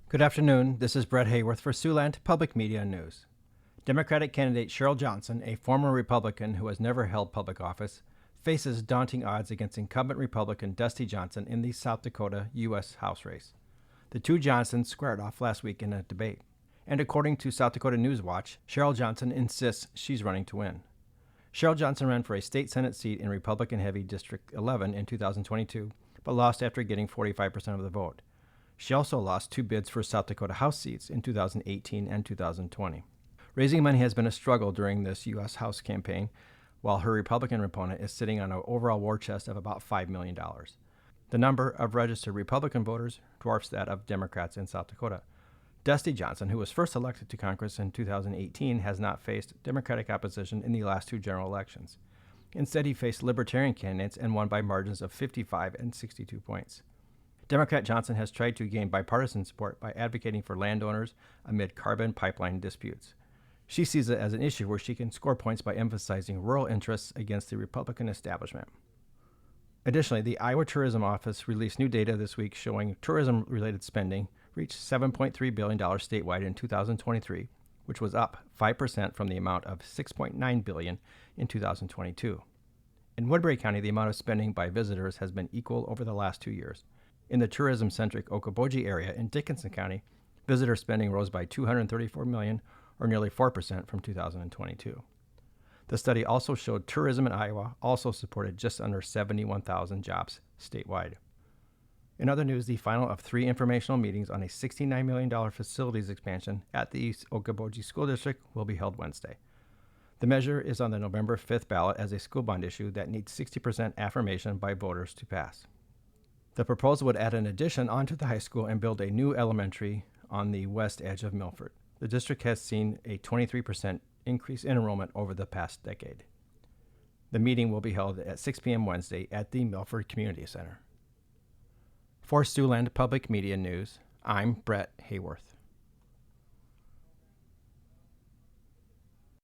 Good afternoon. This is Brett Hayworth for Siouxland Public Media News. Democratic candidate Cheryl Johnson, a former Republican who has never held public office, faces daunting odds against incumbent Republican Dusty Johnson in the South Dakota U.S. House race. The two Johnsons squared off last week in a debate. And according to South Dakota News Watch, Cheryl Johnson insists she's running to win. Cheryl Johnson ran for a state Senate seat in Republican-heavy District 11 in 2022, but lost after getting 45% of the vote. She also lost two bids for South Dakota House seats in 2018 and 2020. Raising money has been a struggle during this U.S. House campaign, while her Republican opponent is sitting on an overall war chest of about $5 million. The number of registered Republican voters dwarfs that of Democrats in South Dakota. Dusty Johnson, who was first elected to Congress in 2018, has not faced Democratic opposition in the last two general elections. Instead, he faced Libertarian candidates and won by margins of 55 and 62 points. Democrat Johnson has tried to gain bipartisan support by advocating for landowners amid carbon pipeline disputes. She sees it as an issue where she can score points by emphasizing rural interests against the Republican establishment. Additionally, the Iowa Tourism Office released new data this week showing tourism-related spending reached $7.3 billion statewide in 2023, which was up 5% from the amount of $6.9 billion in 2022. In Woodbury County, the amount of spending by visitors has been equal over the last 2 years. In the tourism-centric Okoboji area in Dickinson County, visitor spending rose by $234 million, or nearly 4% from 2022. The study also showed tourism in Iowa also supported just under 71,000 jobs statewide. In other news, the final of three informational meetings on a $69 million facilities expansion at the East Okoboji School District will be held Wednesday. The measure is on the November 5th ballot as a school bond issue that needs 60% affirmation by voters to pass. The proposal would add an addition onto the high school and build a new elementary on the west edge of Milford. The district has seen a 23% increase in enrollment over the past decade. The meeting will be held at 6 p.m. Wednesday at the Milford Community Center. For Siouxland Public Media News, I'm Brett Hayworth.